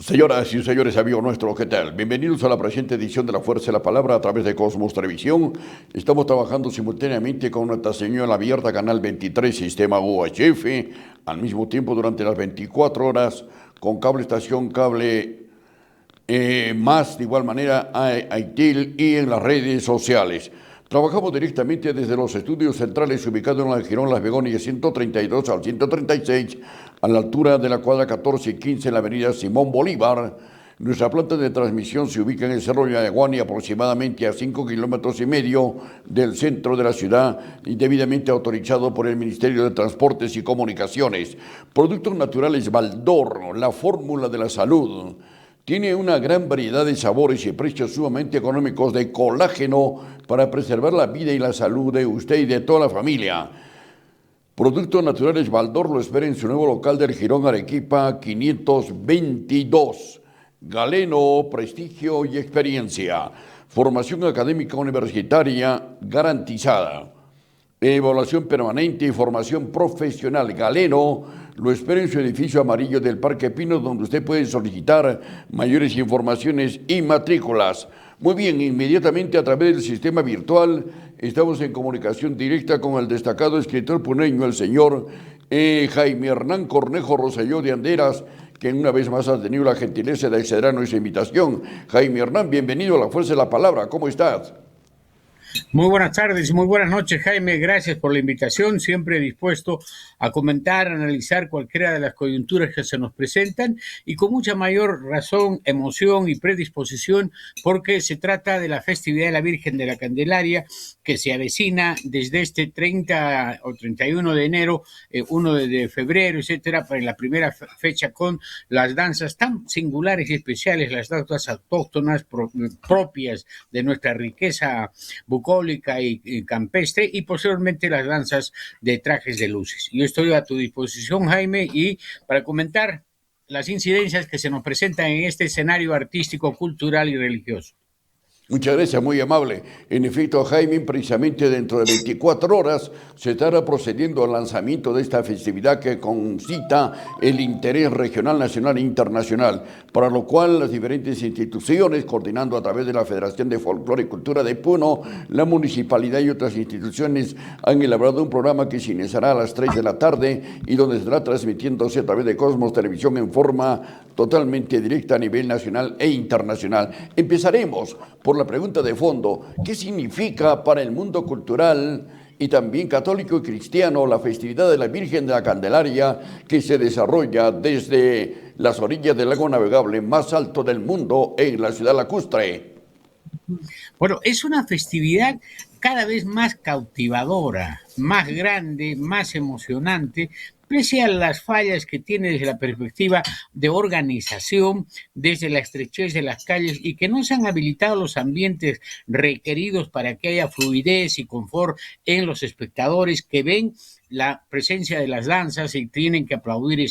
Señoras y señores, amigos nuestros, ¿qué tal? Bienvenidos a la presente edición de La Fuerza de la Palabra a través de Cosmos Televisión. Estamos trabajando simultáneamente con nuestra señal abierta, Canal 23, Sistema UHF, al mismo tiempo durante las 24 horas con cable estación, cable más, de igual manera, a Aitel y en las redes sociales. Trabajamos directamente desde los estudios centrales ubicados en la Girón Las Begonias 132 al 136, a la altura de la cuadra 14 y 15 en la avenida Simón Bolívar. Nuestra planta de transmisión se ubica en el Cerro de Yaguani, aproximadamente a 5,5 kilómetros del centro de la ciudad y debidamente autorizado por el Ministerio de Transportes y Comunicaciones. Productos naturales Baldor, la fórmula de la salud. Tiene una gran variedad de sabores y precios sumamente económicos de colágeno para preservar la vida y la salud de usted y de toda la familia. Productos Naturales Baldor lo espera en su nuevo local del Girón Arequipa 522. Galeno, prestigio y experiencia. Formación académica universitaria garantizada. Evaluación permanente y formación profesional. Galeno lo espera en su edificio amarillo del Parque Pino, donde usted puede solicitar mayores informaciones y matrículas. Muy bien, inmediatamente a través del sistema virtual estamos en comunicación directa con el destacado escritor puneño, el señor Jaime Hernán Cornejo Rosselló de Anderas, que una vez más ha tenido la gentileza de acceder a nuestra invitación. Jaime Hernán, bienvenido a La Fuerza de la Palabra. ¿Cómo estás? Muy buenas tardes y muy buenas noches, Jaime. Gracias por la invitación. Siempre dispuesto a comentar, analizar cualquiera de las coyunturas que se nos presentan y con mucha mayor razón, emoción y predisposición, porque se trata de la festividad de la Virgen de la Candelaria que se avecina desde este 30 o 31 de enero, 1 de febrero, etcétera, para la primera fecha con las danzas tan singulares y especiales, las danzas autóctonas propias de nuestra riqueza bucólica y campestre, y posteriormente las danzas de trajes de luces. Yo estoy a tu disposición, Jaime, y para comentar las incidencias que se nos presentan en este escenario artístico, cultural y religioso. Muchas gracias, muy amable. En efecto, Jaime, precisamente dentro de 24 horas se estará procediendo al lanzamiento de esta festividad que concita el interés regional, nacional e internacional, para lo cual las diferentes instituciones, coordinando a través de la Federación de Folclore y Cultura de Puno, la municipalidad y otras instituciones, han elaborado un programa que se iniciará a las 3 de la tarde y donde estará transmitiéndose a través de Cosmos Televisión en forma totalmente directa a nivel nacional e internacional. Empezaremos por la pregunta de fondo: ¿qué significa para el mundo cultural y también católico y cristiano la festividad de la Virgen de la Candelaria, que se desarrolla desde las orillas del lago navegable más alto del mundo en la ciudad lacustre? Bueno, es una festividad cada vez más cautivadora, más grande, más emocionante, pese a las fallas que tiene desde la perspectiva de organización, desde la estrechez de las calles y que no se han habilitado los ambientes requeridos para que haya fluidez y confort en los espectadores que ven la presencia de las danzas y tienen que aplaudir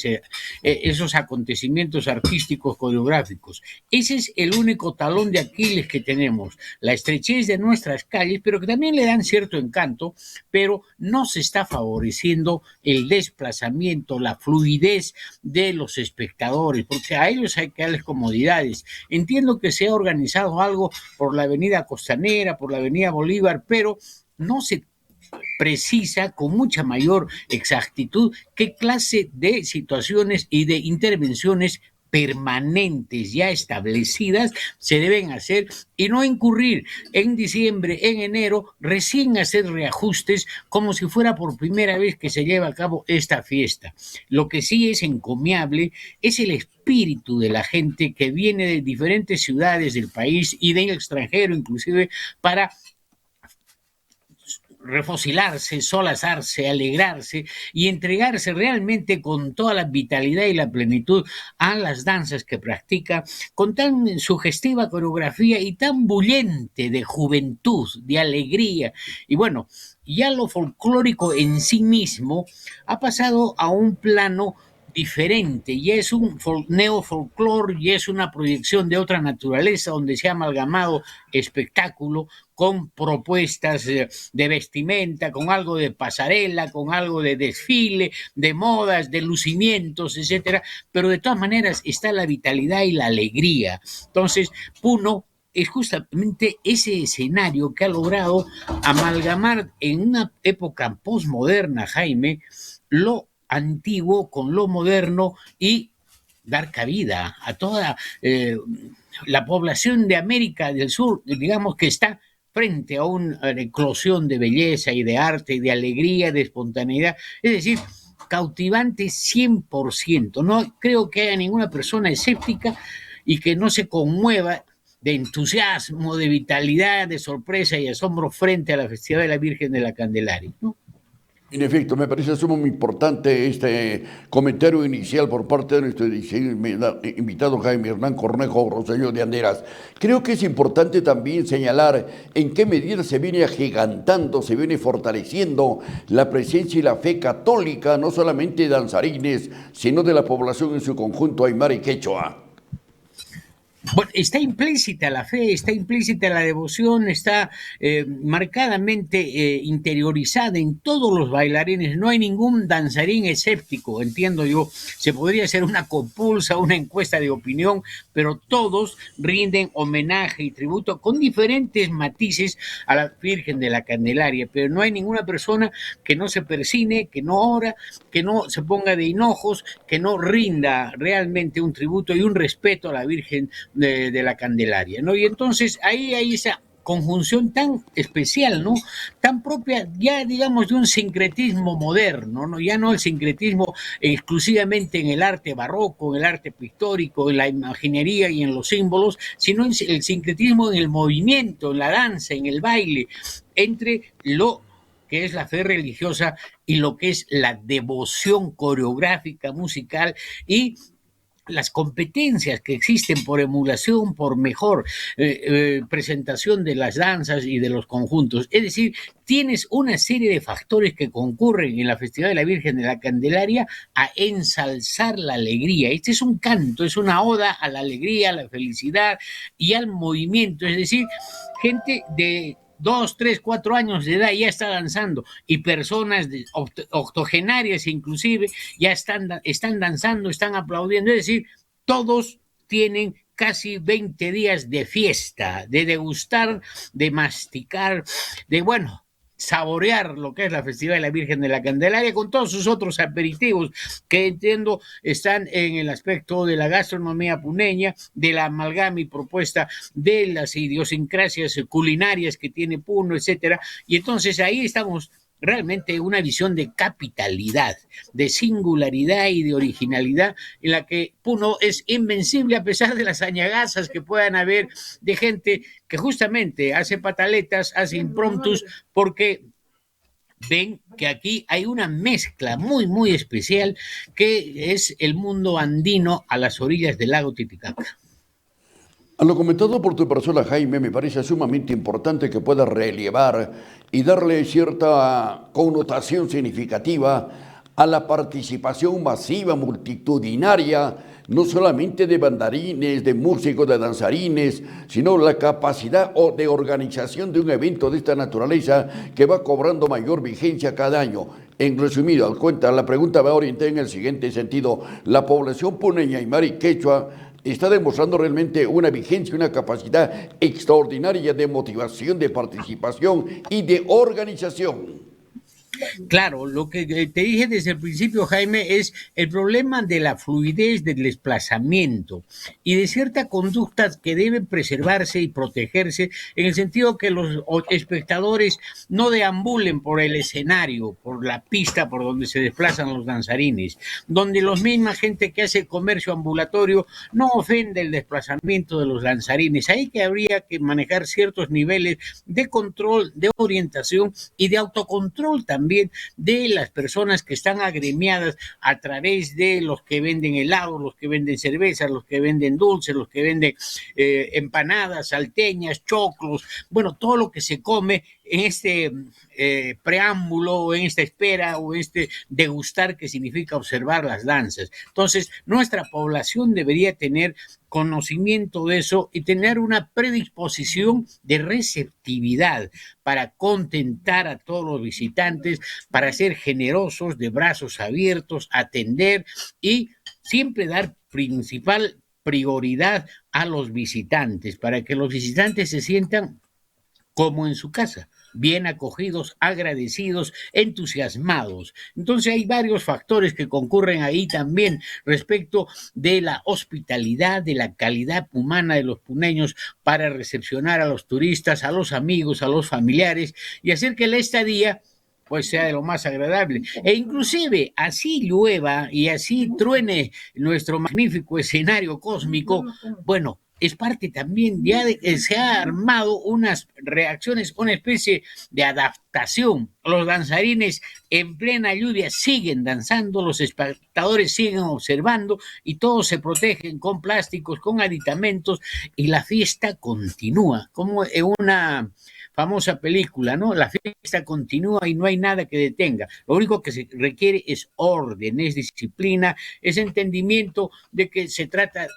esos acontecimientos artísticos coreográficos. Ese es el único talón de Aquiles que tenemos, la estrechez de nuestras calles, pero que también le dan cierto encanto, pero no se está favoreciendo el desplazamiento, la fluidez de los espectadores, porque a ellos hay que darles comodidades. Entiendo que se ha organizado algo por la avenida Costanera, por la avenida Bolívar, pero no se precisa con mucha mayor exactitud qué clase de situaciones y de intervenciones permanentes ya establecidas se deben hacer y no incurrir en diciembre, en enero, recién hacer reajustes como si fuera por primera vez que se lleva a cabo esta fiesta. Lo que sí es encomiable es el espíritu de la gente que viene de diferentes ciudades del país y del extranjero inclusive para refocilarse, solazarse, alegrarse y entregarse realmente con toda la vitalidad y la plenitud a las danzas que practica, con tan sugestiva coreografía y tan bullente de juventud, de alegría. Y bueno, ya lo folclórico en sí mismo ha pasado a un plano diferente, ya es un neofolclore, ya es una proyección de otra naturaleza donde se ha amalgamado espectáculo con propuestas de vestimenta, con algo de pasarela, con algo de desfile, de modas, de lucimientos, etcétera, pero de todas maneras está la vitalidad y la alegría. Entonces, Puno es justamente ese escenario que ha logrado amalgamar en una época postmoderna, Jaime, lo antiguo con lo moderno y dar cabida a toda la población de América del Sur, digamos que está frente a una eclosión de belleza y de arte y de alegría, de espontaneidad, es decir, cautivante 100%. No creo que haya ninguna persona escéptica y que no se conmueva de entusiasmo, de vitalidad, de sorpresa y asombro frente a la festividad de la Virgen de la Candelaria, ¿no? En efecto, me parece sumamente importante este comentario inicial por parte de nuestro invitado Jaime Hernán Cornejo Rosselló de Anderas. Creo que es importante también señalar en qué medida se viene agigantando, se viene fortaleciendo la presencia y la fe católica, no solamente de danzarines, sino de la población en su conjunto aymara y quechua. Bueno, está implícita la fe, está implícita la devoción, está marcadamente interiorizada en todos los bailarines. No hay ningún danzarín escéptico, entiendo yo. Se podría hacer una compulsa, una encuesta de opinión, pero todos rinden homenaje y tributo con diferentes matices a la Virgen de la Candelaria. Pero no hay ninguna persona que no se persine, que no ora, que no se ponga de hinojos, que no rinda realmente un tributo y un respeto a la Virgen de la Candelaria, ¿no? Y entonces ahí hay esa conjunción tan especial, ¿no? Tan propia, ya digamos, de un sincretismo moderno, ¿no? Ya no el sincretismo exclusivamente en el arte barroco, en el arte pictórico, en la imaginería y en los símbolos, sino en el sincretismo en el movimiento, en la danza, en el baile, entre lo que es la fe religiosa y lo que es la devoción coreográfica, musical y las competencias que existen por emulación, por mejor presentación de las danzas y de los conjuntos. Es decir, tienes una serie de factores que concurren en la Festividad de la Virgen de la Candelaria a ensalzar la alegría. Este es un canto, es una oda a la alegría, a la felicidad y al movimiento. Es decir, gente de 2, 3, 4 años de edad ya está danzando y personas octogenarias inclusive ya están danzando, están aplaudiendo, es decir, todos tienen casi 20 días de fiesta, de degustar, de masticar, de, bueno, saborear lo que es la Festividad de la Virgen de la Candelaria con todos sus otros aperitivos que entiendo están en el aspecto de la gastronomía puneña, de la amalgama y propuesta de las idiosincrasias culinarias que tiene Puno, etcétera. Y entonces ahí estamos realmente una visión de capitalidad, de singularidad y de originalidad en la que Puno es invencible a pesar de las añagazas que puedan haber de gente que justamente hace pataletas, hace impromptus, porque ven que aquí hay una mezcla muy, muy especial que es el mundo andino a las orillas del lago Titicaca. A lo comentado por tu persona, Jaime, me parece sumamente importante que puedas relevar y darle cierta connotación significativa a la participación masiva, multitudinaria, no solamente de bandarines, de músicos, de danzarines, sino la capacidad de organización de un evento de esta naturaleza que va cobrando mayor vigencia cada año. En resumido, la pregunta va orientada en el siguiente sentido. La población puneña, aymara y quechua está demostrando realmente una vigencia, una capacidad extraordinaria de motivación, de participación y de organización. Claro, lo que te dije desde el principio, Jaime, es el problema de la fluidez del desplazamiento y de cierta conducta que debe preservarse y protegerse en el sentido que los espectadores no deambulen por el escenario, por la pista por donde se desplazan los danzarines, donde la misma gente que hace comercio ambulatorio no ofende el desplazamiento de los danzarines. Ahí que habría que manejar ciertos niveles de control, de orientación y de autocontrol también de las personas que están agremiadas a través de los que venden helados, los que venden cervezas, los que venden dulces, los que venden empanadas, salteñas, choclos, bueno, todo lo que se come preámbulo, o en esta espera, o este degustar que significa observar las danzas. Entonces, nuestra población debería tener conocimiento de eso y tener una predisposición de receptividad para contentar a todos los visitantes, para ser generosos, de brazos abiertos, atender y siempre dar principal prioridad a los visitantes, para que los visitantes se sientan como en su casa, bien acogidos, agradecidos, entusiasmados. Entonces hay varios factores que concurren ahí también respecto de la hospitalidad, de la calidad humana de los puneños para recepcionar a los turistas, a los amigos, a los familiares y hacer que la estadía pues sea de lo más agradable. E inclusive así llueva y así truene nuestro magnífico escenario cósmico, bueno, es parte también, ya se ha armado unas reacciones, una especie de adaptación. Los danzarines en plena lluvia siguen danzando, los espectadores siguen observando y todos se protegen con plásticos, con aditamentos y la fiesta continúa, como en una famosa película, ¿no? La fiesta continúa y no hay nada que detenga. Lo único que se requiere es orden, es disciplina, es entendimiento de que se trata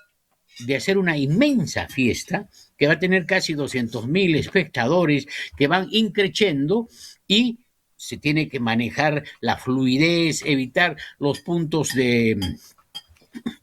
de hacer una inmensa fiesta que va a tener casi 200.000 espectadores que van increciendo y se tiene que manejar la fluidez, evitar los puntos de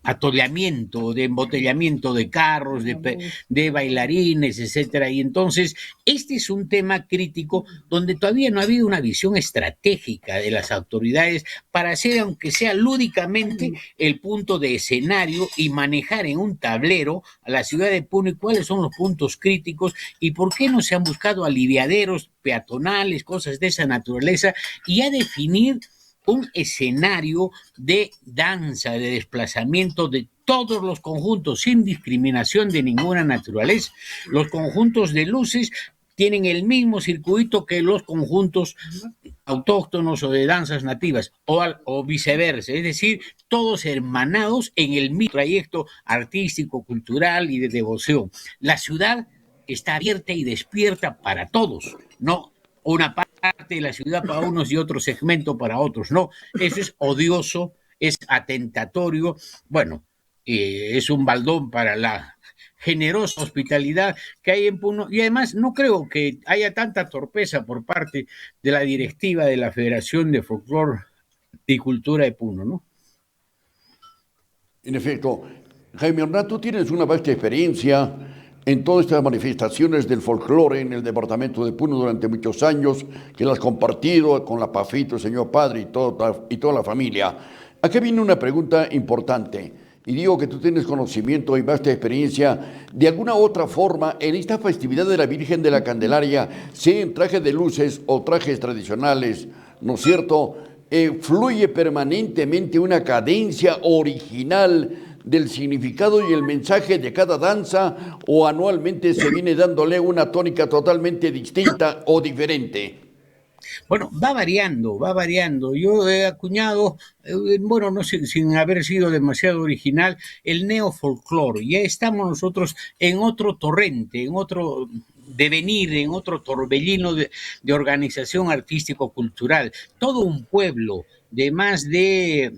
atollamiento, de embotellamiento de carros, de bailarines, etcétera. Y entonces, este es un tema crítico donde todavía no ha habido una visión estratégica de las autoridades para hacer, aunque sea lúdicamente, el punto de escenario y manejar en un tablero a la ciudad de Puno y cuáles son los puntos críticos y por qué no se han buscado aliviaderos peatonales, cosas de esa naturaleza, y a definir un escenario de danza, de desplazamiento de todos los conjuntos, sin discriminación de ninguna naturaleza. Los conjuntos de luces tienen el mismo circuito que los conjuntos autóctonos o de danzas nativas, o viceversa, es decir, todos hermanados en el mismo trayecto artístico, cultural y de devoción. La ciudad está abierta y despierta para todos, no una parte de la ciudad para unos y otro segmento para otros, no, eso es odioso, es atentatorio, bueno, es un baldón para la generosa hospitalidad que hay en Puno, y además no creo que haya tanta torpeza por parte de la directiva de la Federación de Folclor y Cultura de Puno, ¿no? En efecto, Jaime Hernán, tú tienes una vasta experiencia en todas estas manifestaciones del folclore en el departamento de Puno durante muchos años, que las has compartido con la Pafito, el señor padre y toda la familia. Aquí viene una pregunta importante, y digo que tú tienes conocimiento y vasta experiencia. De alguna otra forma, en esta festividad de la Virgen de la Candelaria, sea en trajes de luces o trajes tradicionales, ¿no es cierto?, fluye permanentemente una cadencia original del significado y el mensaje de cada danza, o anualmente se viene dándole una tónica totalmente distinta o diferente. Bueno, va variando, va variando. Yo he acuñado, bueno, no sé, sin haber sido demasiado original, el neofolclore. Ya estamos nosotros en otro torrente, en otro devenir, en otro torbellino de organización artístico-cultural. Todo un pueblo de más de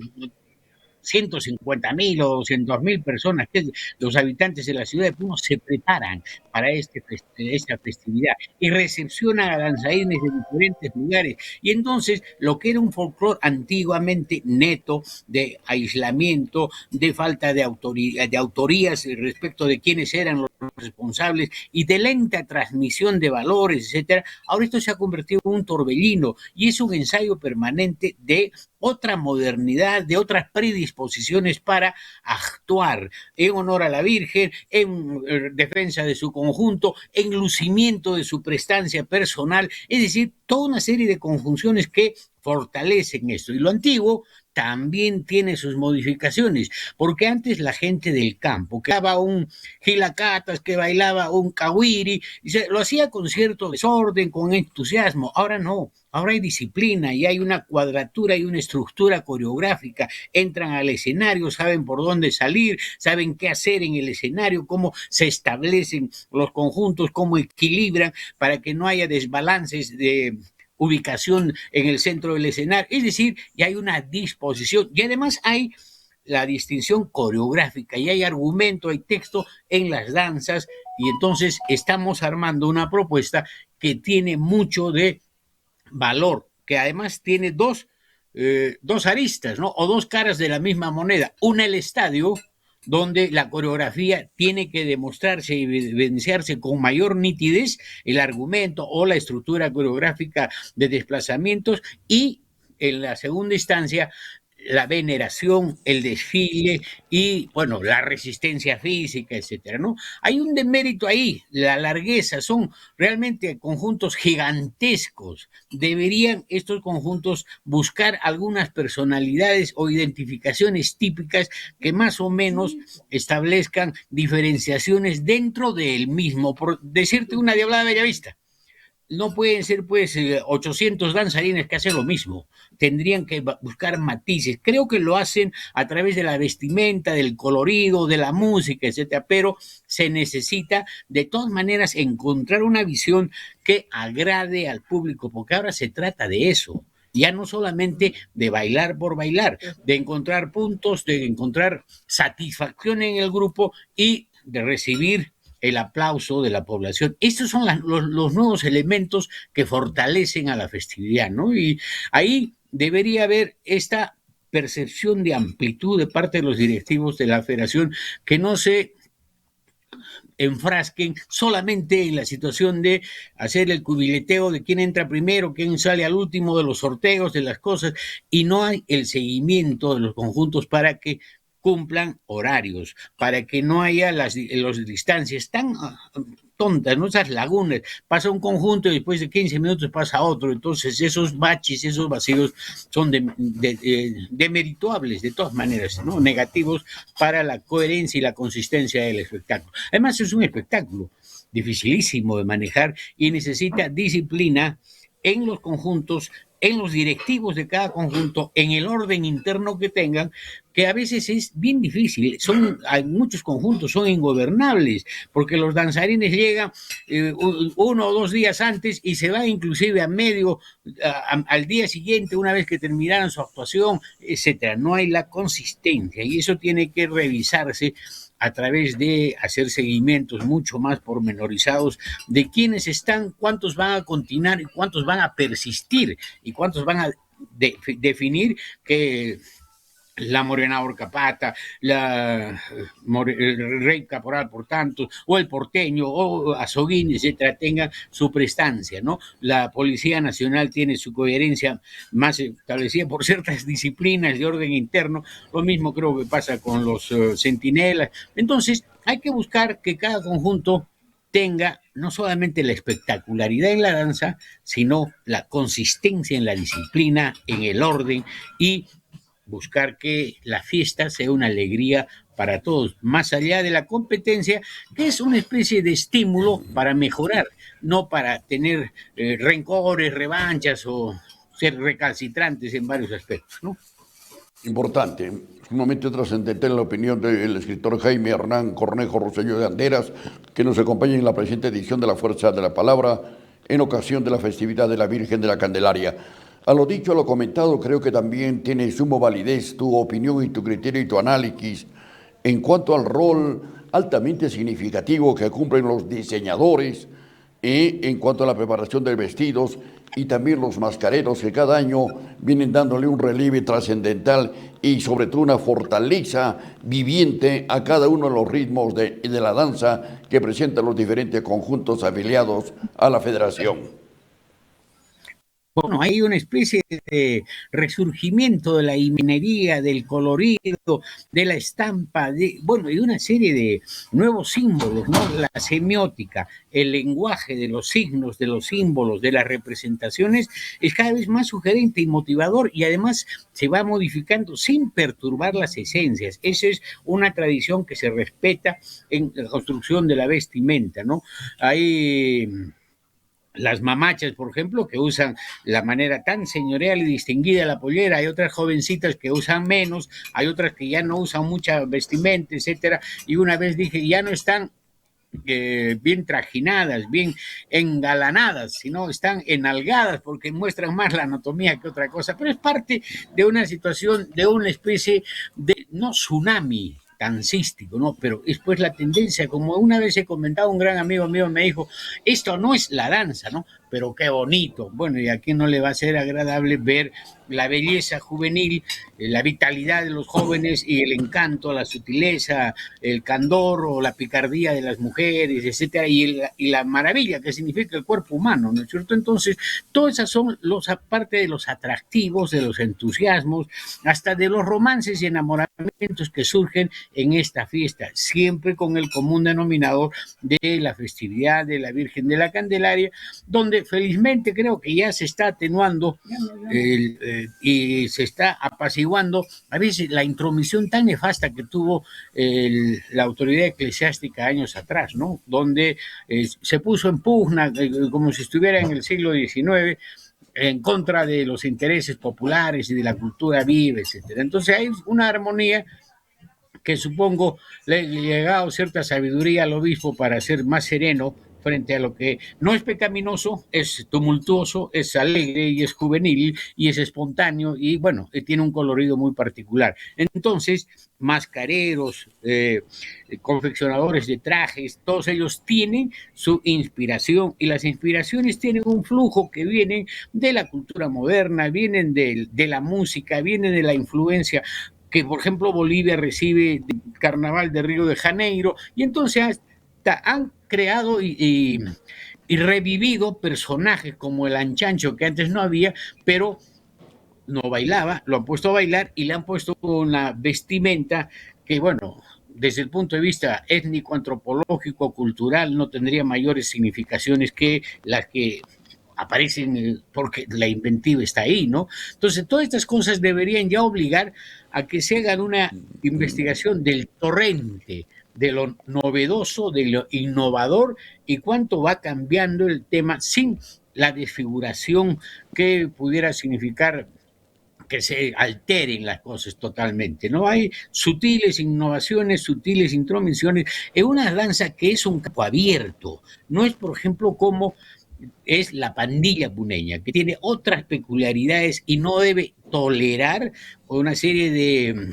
150.000 o 200.000 personas, que los habitantes de la ciudad de Puno se preparan para esta festividad y recepcionan a danzarines de diferentes lugares. Y entonces, lo que era un folclore antiguamente neto, de aislamiento, de falta de autorías respecto de quiénes eran los responsables y de lenta transmisión de valores, etcétera, ahora esto se ha convertido en un torbellino y es un ensayo permanente de otra modernidad, de otras predisposiciones para actuar en honor a la Virgen, en defensa de su conjunto, en lucimiento de su prestancia personal, es decir, toda una serie de conjunciones que fortalecen esto. Y lo antiguo también tiene sus modificaciones, porque antes la gente del campo, que bailaba un gilacatas, que bailaba un kawiri, lo hacía con cierto desorden, con entusiasmo. Ahora no, Ahora hay disciplina y hay una cuadratura y una estructura coreográfica. Entran al escenario, saben por dónde salir, saben qué hacer en el escenario, cómo se establecen los conjuntos, cómo equilibran para que no haya desbalances de ubicación en el centro del escenario. Es decir, ya hay una disposición y además hay la distinción coreográfica y hay argumento, hay texto en las danzas y entonces estamos armando una propuesta que tiene mucho de valor, que además tiene dos aristas, ¿no? O dos caras de la misma moneda. Una, el estadio, donde la coreografía tiene que demostrarse y evidenciarse con mayor nitidez el argumento o la estructura coreográfica de desplazamientos y en la segunda instancia la veneración, el desfile y, bueno, la resistencia física, etcétera, ¿no? Hay un demérito ahí, la largueza, son realmente conjuntos gigantescos. Deberían estos conjuntos buscar algunas personalidades o identificaciones típicas que más o menos establezcan diferenciaciones dentro del mismo. Por decirte una diablada bellavista, no pueden ser pues 800 danzarines que hacen lo mismo, tendrían que buscar matices, creo que lo hacen a través de la vestimenta, del colorido, de la música, etcétera, pero se necesita de todas maneras encontrar una visión que agrade al público, porque ahora se trata de eso, ya no solamente de bailar por bailar, de encontrar puntos, de encontrar satisfacción en el grupo y de recibir el aplauso de la población. Estos son los nuevos elementos que fortalecen a la festividad, ¿no? Y ahí debería haber esta percepción de amplitud de parte de los directivos de la federación, que no se enfrasquen solamente en la situación de hacer el cubileteo de quién entra primero, quién sale al último, de los sorteos, de las cosas, y no hay el seguimiento de los conjuntos para que cumplan horarios, para que no haya las distancias tan tontas, ¿no? Esas lagunas, pasa un conjunto y después de 15 minutos pasa otro, entonces esos baches, esos vacíos son demerituables de todas maneras, ¿no? Negativos para la coherencia y la consistencia del espectáculo. Además es un espectáculo dificilísimo de manejar y necesita disciplina en los conjuntos, en los directivos de cada conjunto, en el orden interno que tengan, que a veces es bien difícil. Hay muchos conjuntos son ingobernables, porque los danzarines llegan 1 o 2 días antes y se van inclusive a medio, al día siguiente, una vez que terminaron su actuación, etcétera. No hay la consistencia y eso tiene que revisarse a través de hacer seguimientos mucho más pormenorizados de quiénes están, cuántos van a continuar y cuántos van a persistir y cuántos van a definir que la Morena Orcapata, el Rey Caporal por tanto, o el Porteño, o Azoguín, etcétera, tengan su prestancia, ¿no? La Policía Nacional tiene su coherencia más establecida por ciertas disciplinas de orden interno, lo mismo creo que pasa con los centinelas. Entonces, hay que buscar que cada conjunto tenga no solamente la espectacularidad en la danza, sino la consistencia en la disciplina, en el orden y buscar que la fiesta sea una alegría para todos, más allá de la competencia, que es una especie de estímulo para mejorar, no para tener rencores, revanchas o ser recalcitrantes en varios aspectos, ¿no? Importante, sumamente trascendental en la opinión del escritor Jaime Hernán Cornejo Rosselló de Anderas, que nos acompaña en la presente edición de La Fuerza de la Palabra en ocasión de la festividad de la Virgen de la Candelaria. A lo dicho, a lo comentado, creo que también tiene sumo validez tu opinión y tu criterio y tu análisis en cuanto al rol altamente significativo que cumplen los diseñadores en cuanto a la preparación de vestidos y también los mascareros que cada año vienen dándole un relieve trascendental y sobre todo una fortaleza viviente a cada uno de los ritmos de la danza que presentan los diferentes conjuntos afiliados a la federación. Bueno, hay una especie de resurgimiento de la minería, del colorido, de la estampa, bueno, y una serie de nuevos símbolos, ¿no? La semiótica, el lenguaje de los signos, de los símbolos, de las representaciones, es cada vez más sugerente y motivador y además se va modificando sin perturbar las esencias. Esa es una tradición que se respeta en la construcción de la vestimenta, ¿no? Hay las mamachas, por ejemplo, que usan la manera tan señorial y distinguida la pollera, hay otras jovencitas que usan menos, hay otras que ya no usan mucha vestimenta, etcétera, y una vez dije, ya no están bien trajinadas, bien engalanadas, sino están enalgadas porque muestran más la anatomía que otra cosa, pero es parte de una situación, de una especie de, no tsunami dancístico, ¿no? Pero es pues la tendencia, como una vez he comentado, un gran amigo mío me dijo, esto no es la danza, ¿no? Pero qué bonito. Bueno, y a quién no le va a ser agradable ver la belleza juvenil, la vitalidad de los jóvenes y el encanto, la sutileza, el candor o la picardía de las mujeres, etcétera, y la maravilla que significa el cuerpo humano, ¿no es cierto? Entonces, todas esas son parte de los atractivos, de los entusiasmos, hasta de los romances y enamoramientos que surgen en esta fiesta, siempre con el común denominador de la festividad de la Virgen de la Candelaria, donde felizmente creo que ya se está atenuando y se está apaciguando a veces la intromisión tan nefasta que tuvo la autoridad eclesiástica años atrás, ¿no? Donde se puso en pugna como si estuviera en el siglo XIX en contra de los intereses populares y de la cultura viva, etcétera. Entonces hay una armonía que supongo le ha llegado cierta sabiduría al obispo para ser más sereno frente a lo que no es pecaminoso, es tumultuoso, es alegre y es juvenil y es espontáneo y bueno, tiene un colorido muy particular. Entonces, mascareros, confeccionadores de trajes, todos ellos tienen su inspiración y las inspiraciones tienen un flujo que vienen de la cultura moderna, vienen de la música, vienen de la influencia que, por ejemplo, Bolivia recibe del Carnaval de Río de Janeiro, y entonces han creado y revivido personajes como el Anchancho, que antes no había, pero no bailaba, lo han puesto a bailar y le han puesto una vestimenta que, bueno, desde el punto de vista étnico, antropológico, cultural, no tendría mayores significaciones que las que aparecen porque la inventiva está ahí, ¿no? Entonces, todas estas cosas deberían ya obligar a que se hagan una investigación del torrente, de lo novedoso, de lo innovador y cuánto va cambiando el tema sin la desfiguración que pudiera significar que se alteren las cosas totalmente. No hay sutiles innovaciones, sutiles intromisiones en una danza que es un campo abierto. No es, por ejemplo, como es la pandilla puneña, que tiene otras peculiaridades y no debe tolerar una serie de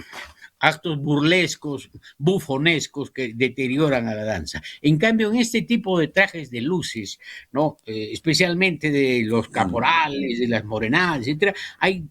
actos burlescos, bufonescos que deterioran a la danza. En cambio, en este tipo de trajes de luces, ¿no? Especialmente de los caporales, de las morenadas, etcétera, hay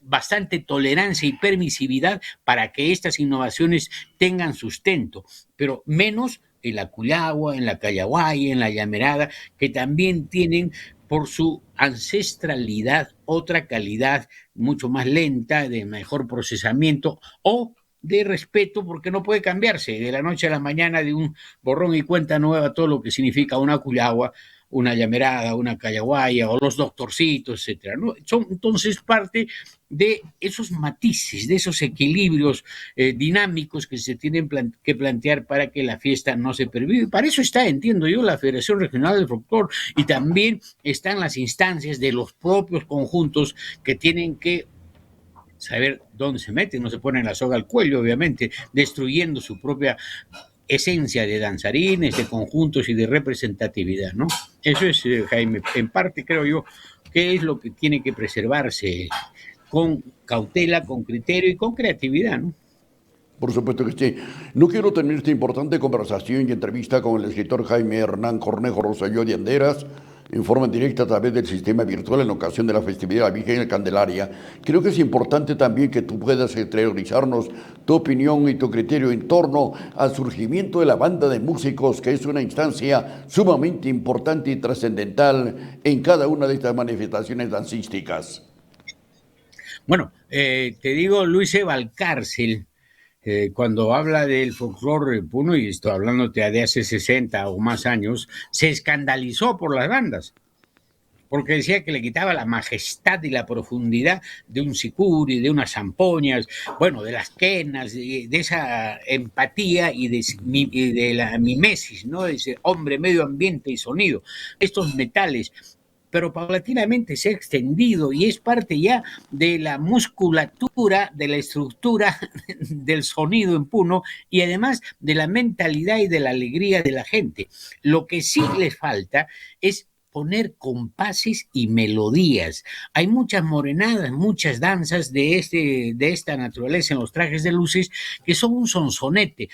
bastante tolerancia y permisividad para que estas innovaciones tengan sustento, pero menos en la Cuyagua, en la Cayaguay, en la Llamerada, que también tienen por su ancestralidad otra calidad mucho más lenta, de mejor procesamiento o de respeto, porque no puede cambiarse de la noche a la mañana de un borrón y cuenta nueva todo lo que significa una Cuyagua, una Llamerada, una Cayaguaya o los doctorcitos, etcétera, ¿no? Son entonces parte de esos matices, de esos equilibrios dinámicos que se tienen que plantear para que la fiesta no se pervive. Para eso está, entiendo yo, la Federación Regional del Folclor y también están las instancias de los propios conjuntos que tienen que saber dónde se meten, no se ponen la soga al cuello, obviamente, destruyendo su propia esencia de danzarines, de conjuntos y de representatividad, ¿no? Eso es, Jaime, en parte creo yo, que es lo que tiene que preservarse con cautela, con criterio y con creatividad, ¿no? Por supuesto que sí. No quiero terminar esta importante conversación y entrevista con el escritor Jaime Hernán Cornejo Rosselló de Anderas en forma directa a través del sistema virtual en ocasión de la festividad de la Virgen de Candelaria. Creo que es importante también que tú puedas exteriorizarnos tu opinión y tu criterio en torno al surgimiento de la banda de músicos, que es una instancia sumamente importante y trascendental en cada una de estas manifestaciones dancísticas. Bueno, te digo, Luis E. Valcárcel, cuando habla del folclore puno, y estoy hablándote de hace 60 o más años, se escandalizó por las bandas. porque decía que le quitaba la majestad y la profundidad de un sicuri, de unas zampoñas, bueno, de las quenas, de esa empatía y de la mimesis, ¿no? De ese hombre, medio ambiente y sonido. Estos metales, pero paulatinamente se ha extendido y es parte ya de la musculatura, de la estructura del sonido en Puno y además de la mentalidad y de la alegría de la gente. Lo que sí les falta es poner compases y melodías. Hay muchas morenadas, muchas danzas de esta naturaleza en los trajes de luces que son un sonsonete,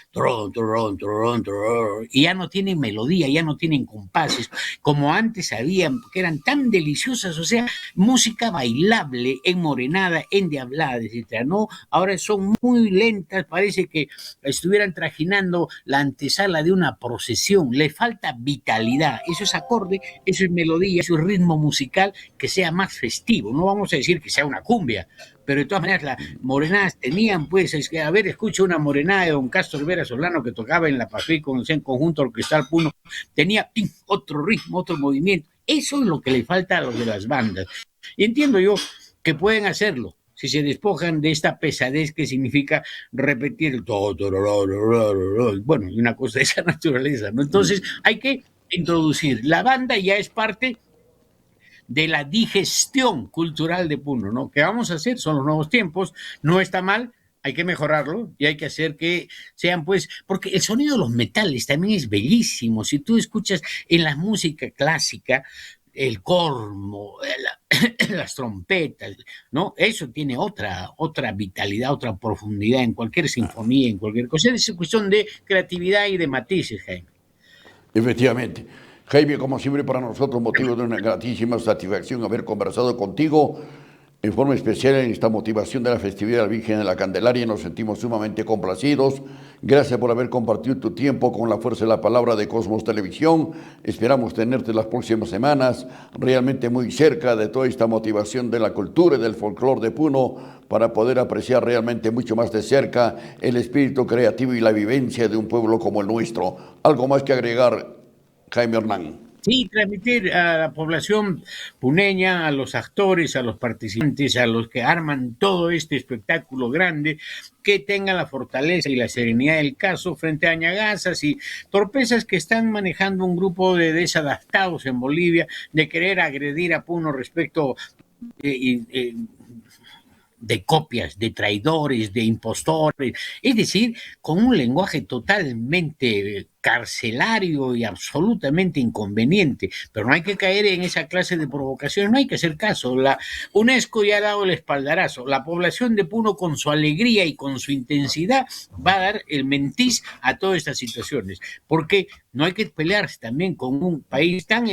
y ya no tienen melodía, ya no tienen compases, como antes habían, que eran tan deliciosas, o sea, música bailable en morenada, en diablada, etcétera, ¿no? Ahora son muy lentas, parece que estuvieran trajinando la antesala de una procesión, le falta vitalidad, eso es acorde, eso es melodía, eso es ritmo musical que sea más festivo, no vamos a decir que sea una cumbia, pero de todas maneras las morenadas tenían, pues, es que, a ver, escucho una morenada de don Castro Vera Solano que tocaba en la Pajuí con el conjunto orquestal Puno, tenía otro ritmo, otro movimiento, eso es lo que le falta a los de las bandas, y entiendo yo que pueden hacerlo, si se despojan de esta pesadez que significa repetir el bueno, una cosa de esa naturaleza, ¿no? Entonces hay que introducir, la banda ya es parte de la digestión cultural de Puno, ¿no? ¿Qué vamos a hacer? Son los nuevos tiempos, no está mal, hay que mejorarlo y hay que hacer que sean, pues, porque el sonido de los metales también es bellísimo. Si tú escuchas en la música clásica, el corno, las trompetas, ¿no? Eso tiene otra vitalidad, otra profundidad en cualquier sinfonía, en cualquier cosa. Es cuestión de creatividad y de matices, Jaime. Efectivamente. Jaime, como siempre, para nosotros motivo de una gratísima satisfacción haber conversado contigo en forma especial en esta motivación de la festividad de la Virgen de la Candelaria. Nos sentimos sumamente complacidos. Gracias por haber compartido tu tiempo con la fuerza de la palabra de Cosmos Televisión. Esperamos tenerte las próximas semanas realmente muy cerca de toda esta motivación de la cultura y del folclore de Puno para poder apreciar realmente mucho más de cerca el espíritu creativo y la vivencia de un pueblo como el nuestro. ¿Algo más que agregar, Jaime Hernán? Sí, transmitir a la población puneña, a los actores, a los participantes, a los que arman todo este espectáculo grande, que tengan la fortaleza y la serenidad del caso frente a añagazas y torpezas que están manejando un grupo de desadaptados en Bolivia, de querer agredir a Puno respecto de copias, de traidores, de impostores, es decir, con un lenguaje totalmente carcelario y absolutamente inconveniente, pero no hay que caer en esa clase de provocaciones, no hay que hacer caso, la UNESCO ya ha dado el espaldarazo, la población de Puno con su alegría y con su intensidad va a dar el mentiz a todas estas situaciones, porque no hay que pelearse también con un país tan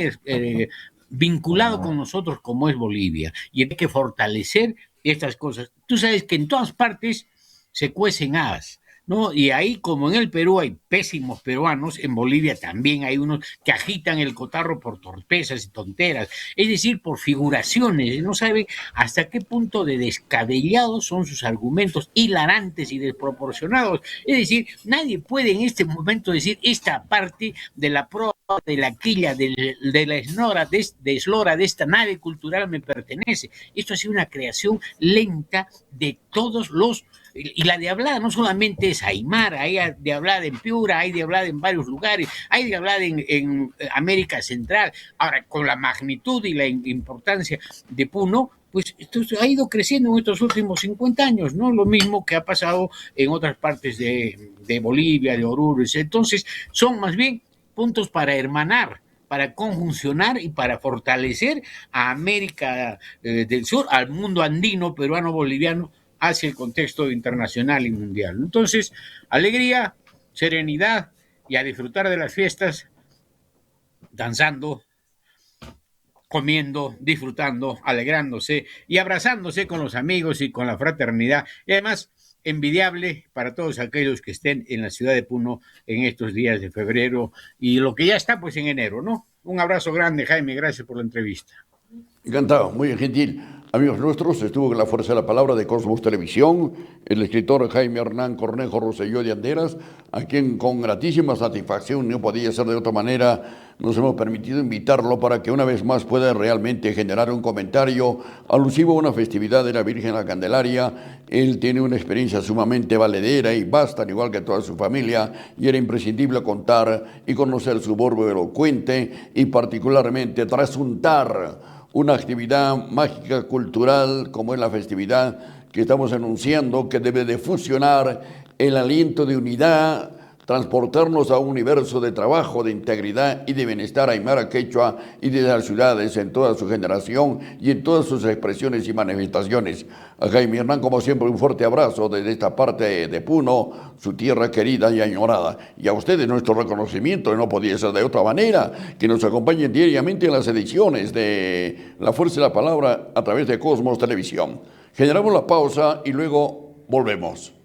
vinculado con nosotros como es Bolivia, y hay que fortalecer estas cosas. Tú sabes que en todas partes se cuecen habas, ¿no? Y ahí, como en el Perú hay pésimos peruanos, en Bolivia también hay unos que agitan el cotarro por torpezas y tonteras, es decir, por figuraciones, no saben hasta qué punto de descabellados son sus argumentos, hilarantes y desproporcionados. Es decir, nadie puede en este momento decir esta parte de la prueba de la quilla, de la eslora, de eslora de esta nave cultural me pertenece. Esto ha sido una creación lenta de todos los y la de hablada no solamente es Aymara, hay de hablada en Piura, hay de hablada en varios lugares, hay de hablada en América Central. Ahora, con la magnitud y la importancia de Puno, pues esto ha ido creciendo en estos últimos 50 años, ¿no? Lo mismo que ha pasado en otras partes de Bolivia, de Oruro. Entonces, son más bien puntos para hermanar, para conjuncionar y para fortalecer a América del Sur, al mundo andino, peruano, boliviano, hacia el contexto internacional y mundial. Entonces, alegría, serenidad y a disfrutar de las fiestas, danzando, comiendo, disfrutando, alegrándose y abrazándose con los amigos y con la fraternidad. Y además, envidiable para todos aquellos que estén en la ciudad de Puno en estos días de febrero y lo que ya está pues en enero, ¿no? Un abrazo grande, Jaime, gracias por la entrevista. Encantado, muy gentil. Amigos nuestros, estuvo con la fuerza de la palabra de Cosmos Televisión, el escritor Jaime Hernán Cornejo Rosselló de Anderas, a quien con gratísima satisfacción, no podía ser de otra manera, nos hemos permitido invitarlo para que una vez más pueda realmente generar un comentario alusivo a una festividad de la Virgen de la Candelaria. Él tiene una experiencia sumamente valedera y vasta, al igual que toda su familia, y era imprescindible contar y conocer su verbo elocuente y particularmente trasuntar una actividad mágica cultural como es la festividad que estamos anunciando, que debe de fusionar el aliento de unidad, transportarnos a un universo de trabajo, de integridad y de bienestar aymara, quechua y de las ciudades en toda su generación y en todas sus expresiones y manifestaciones. A Jaime Hernán, como siempre, un fuerte abrazo desde esta parte de Puno, su tierra querida y añorada. Y a ustedes nuestro reconocimiento, y no podía ser de otra manera, que nos acompañen diariamente en las ediciones de La Fuerza de la Palabra a través de Cosmos Televisión. Generamos la pausa y luego volvemos.